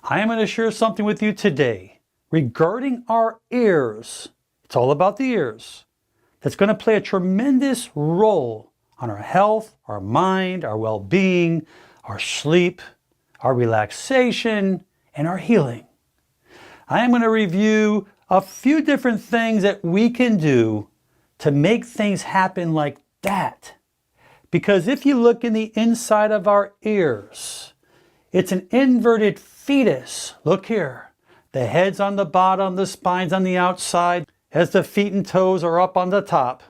I am going to share something with you today regarding our ears. It's all about the ears. That's going to play a tremendous role on our health, our mind, our well-being, our sleep, our relaxation, and our healing. I am going to review a few different things that we can do to make things happen like that. Because if you look in the inside of our ears, it's an inverted fetus. Look here. The head's on the bottom, the spine's on the outside, as the feet and toes are up on the top.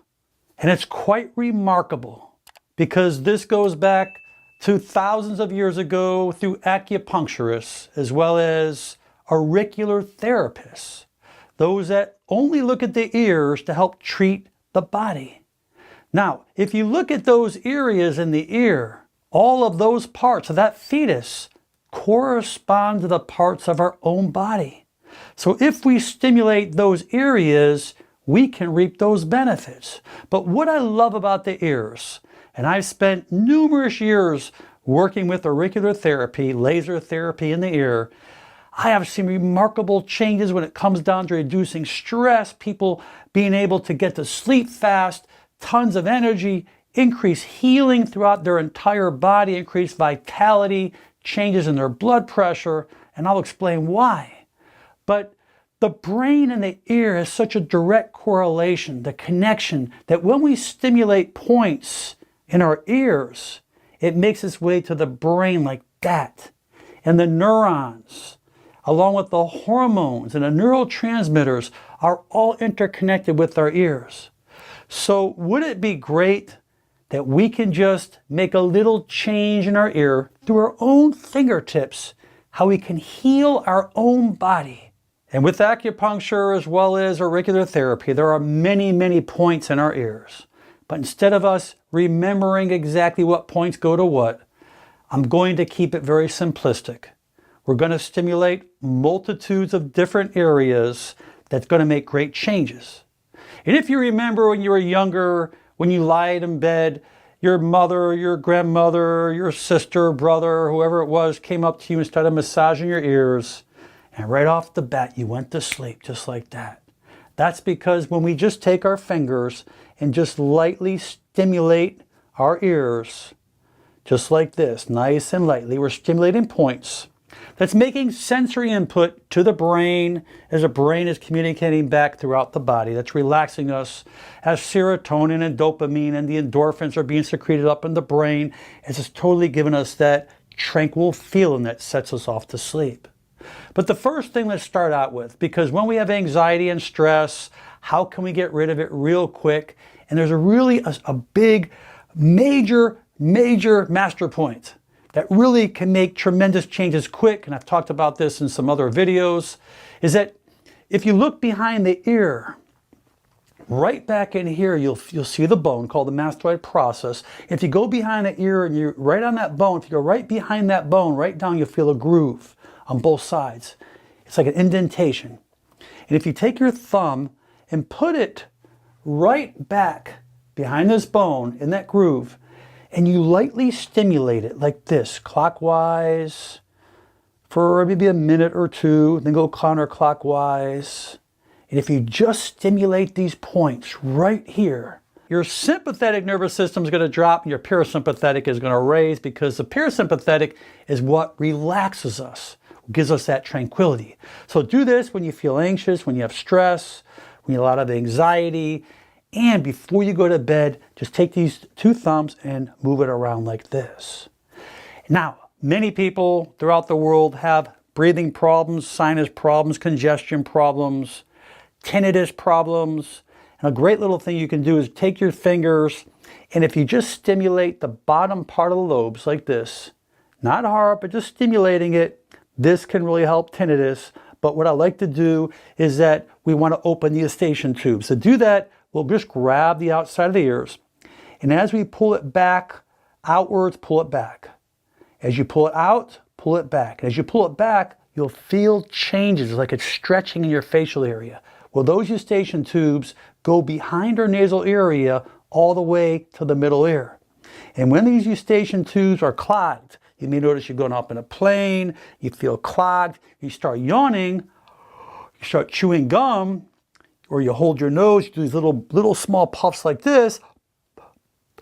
And it's quite remarkable because this goes back to thousands of years ago through acupuncturists as well as auricular therapists. Those that only look at the ears to help treat the body. Now, if you look at those areas in the ear, all of those parts of that fetus correspond to the parts of our own body. So if we stimulate those areas, we can reap those benefits. But what I love about the ears, and I've spent numerous years working with auricular therapy, laser therapy in the ear, I have seen remarkable changes when it comes down to reducing stress, people being able to get to sleep fast, tons of energy, increased healing throughout their entire body, increased vitality, changes in their blood pressure, and I'll explain why. But the brain and the ear is such a direct correlation, the connection, that when we stimulate points in our ears, it makes its way to the brain like that. And the neurons, along with the hormones and the neurotransmitters, are all interconnected with our ears. So would it be great that we can just make a little change in our ear through our own fingertips, how we can heal our own body? And with acupuncture as well as auricular therapy, there are many, many points in our ears. But instead of us remembering exactly what points go to what, I'm going to keep it very simplistic. We're going to stimulate multitudes of different areas that's going to make great changes. And if you remember when you were younger, when you lied in bed, your mother, your grandmother, your sister, brother, whoever it was, came up to you and started massaging your ears, and right off the bat, you went to sleep just like that. That's because when we just take our fingers and just lightly stimulate our ears, just like this, nice and lightly, we're stimulating points. That's making sensory input to the brain as the brain is communicating back throughout the body. That's relaxing us as serotonin and dopamine and the endorphins are being secreted up in the brain. It's just totally giving us that tranquil feeling that sets us off to sleep. But the first thing, let's start out with, because when we have anxiety and stress, how can we get rid of it real quick? And there's a big, major master point that really can make tremendous changes quick, and I've talked about this in some other videos, is that if you look behind the ear, right back in here, you'll see the bone called the mastoid process. If you go behind the ear and you're right on that bone, if you go right behind that bone, right down, you'll feel a groove on both sides. It's like an indentation. And if you take your thumb and put it right back behind this bone in that groove, and you lightly stimulate it like this, clockwise, for maybe a minute or two, then go counterclockwise. And if you just stimulate these points right here, your sympathetic nervous system is going to drop and your parasympathetic is going to raise, because the parasympathetic is what relaxes us, gives us that tranquility. So do this when you feel anxious, when you have stress, when you have a lot of anxiety. And before you go to bed, just take these two thumbs and move it around like this. Now, many people throughout the world have breathing problems, sinus problems, congestion problems, tinnitus problems. And a great little thing you can do is take your fingers, and if you just stimulate the bottom part of the lobes like this, not hard, but just stimulating it, this can really help tinnitus. But what I like to do is that we want to open the eustachian tubes. To do that, we'll just grab the outside of the ears, and as we pull it back outwards, pull it back. As you pull it out, pull it back. As you pull it back, you'll feel changes, like it's stretching in your facial area. Well, those eustachian tubes go behind our nasal area all the way to the middle ear. And when these eustachian tubes are clogged, You may notice you're going up in a plane, you feel clogged, you start yawning, you start chewing gum, or you hold your nose, you do these little small puffs like this,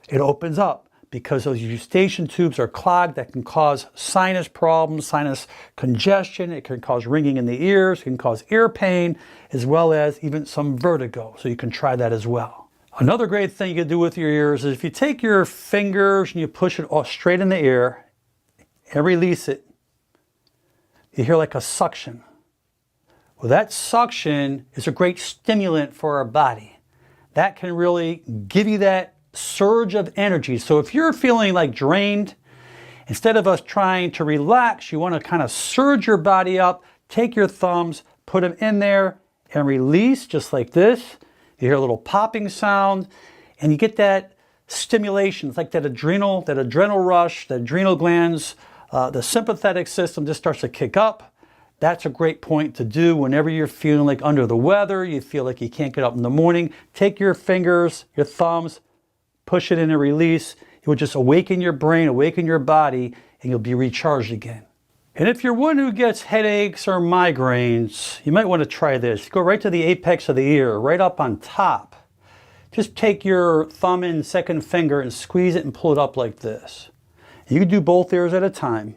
it opens up. Because those eustachian tubes are clogged, that can cause sinus problems, sinus congestion. It can cause ringing in the ears, it can cause ear pain, as well as even some vertigo. So you can try that as well. Another great thing you can do with your ears is if you take your fingers and you push it all straight in the ear and release it, you hear like a suction. Well, that suction is a great stimulant for our body. That can really give you that surge of energy. So if you're feeling like drained, instead of us trying to relax, you want to kind of surge your body up, take your thumbs, put them in there and release just like this. You hear a little popping sound and you get that stimulation. It's like that adrenal rush, the adrenal glands, the sympathetic system just starts to kick up. That's a great point to do whenever you're feeling like under the weather, you feel like you can't get up in the morning. Take your fingers, your thumbs, push it in and release. It will just awaken your brain, awaken your body, and you'll be recharged again. And if you're one who gets headaches or migraines, you might want to try this. Go right to the apex of the ear, right up on top. Just take your thumb and second finger and squeeze it and pull it up like this. You can do both ears at a time.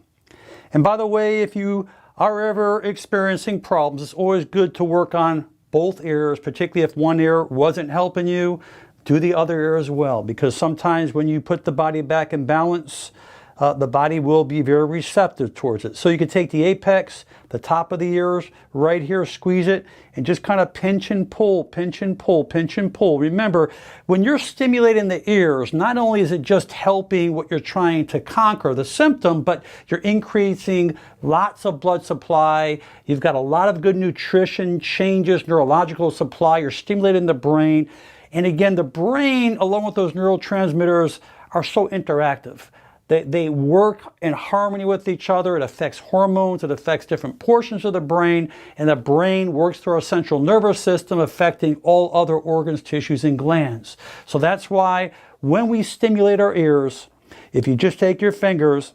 And by the way, if you are ever experiencing problems, it's always good to work on both ears, particularly if one ear wasn't helping you. Do the other ear as well, because sometimes when you put the body back in balance, the body will be very receptive towards it. So you can take the apex, the top of the ears, right here, squeeze it, and just kind of pinch and pull, pinch and pull, pinch and pull. Remember, when you're stimulating the ears, not only is it just helping what you're trying to conquer, the symptom, but you're increasing lots of blood supply. You've got a lot of good nutrition changes, neurological supply. You're stimulating the brain. And again, the brain, along with those neurotransmitters, are so interactive. They work in harmony with each other. It affects hormones. It affects different portions of the brain. And the brain works through our central nervous system, affecting all other organs, tissues, and glands. So that's why when we stimulate our ears, if you just take your fingers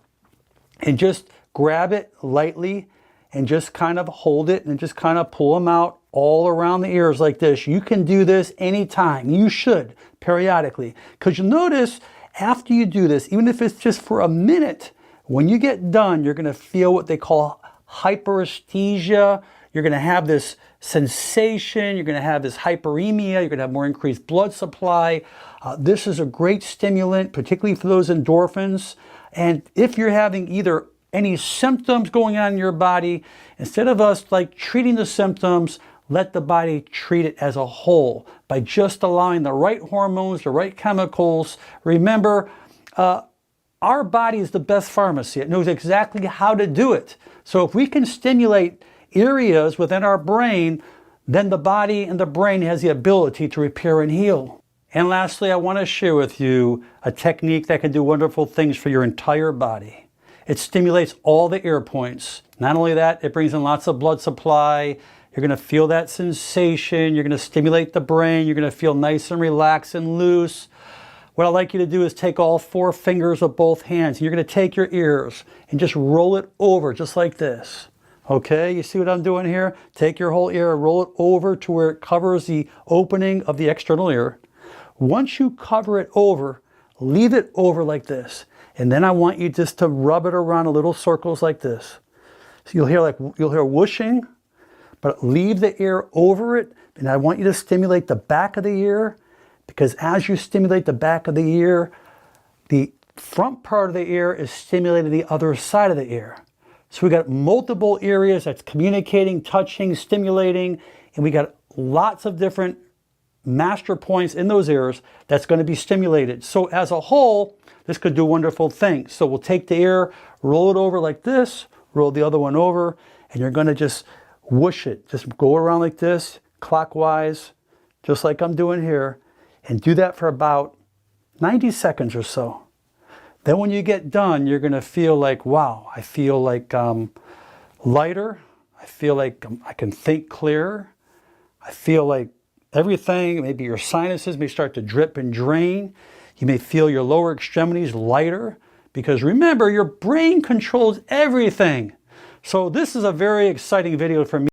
and just grab it lightly and just kind of hold it and just kind of pull them out all around the ears like this. You can do this anytime. You should, periodically. Because you'll notice after you do this, even if it's just for a minute, when you get done, you're going to feel what they call hyperesthesia. You're going to have this sensation. You're going to have this hyperemia. You're going to have more increased blood supply. This is a great stimulant, particularly for those endorphins. And if you're having either any symptoms going on in your body, instead of us like treating the symptoms, let the body treat it as a whole by just allowing the right hormones, the right chemicals. Remember, our body is the best pharmacy. It knows exactly how to do it. So if we can stimulate areas within our brain, then the body and the brain has the ability to repair and heal. And lastly, I want to share with you a technique that can do wonderful things for your entire body. It stimulates all the ear points. Not only that, it brings in lots of blood supply. You're going to feel that sensation. You're going to stimulate the brain. You're going to feel nice and relaxed and loose. What I'd like you to do is take all 4 fingers of both hands. And you're going to take your ears and just roll it over just like this. Okay, you see what I'm doing here? Take your whole ear, roll it over to where it covers the opening of the external ear. Once you cover it over, leave it over like this. And then I want you just to rub it around in little circles like this. So you'll hear whooshing, but leave the ear over it. And I want you to stimulate the back of the ear, because as you stimulate the back of the ear, the front part of the ear is stimulating the other side of the ear. So we got multiple areas that's communicating, touching, stimulating, and we got lots of different master points in those ears that's going to be stimulated. So as a whole, this could do wonderful things. So we'll take the ear, roll it over like this, roll the other one over, and you're going to just whoosh it. Just go around like this, clockwise, just like I'm doing here, and do that for about 90 seconds or so. Then when you get done, you're going to feel like, wow, I feel like lighter. I feel like I can think clearer. I feel like everything, maybe your sinuses may start to drip and drain. You may feel your lower extremities lighter Because remember, your brain controls everything. So this is a very exciting video for me.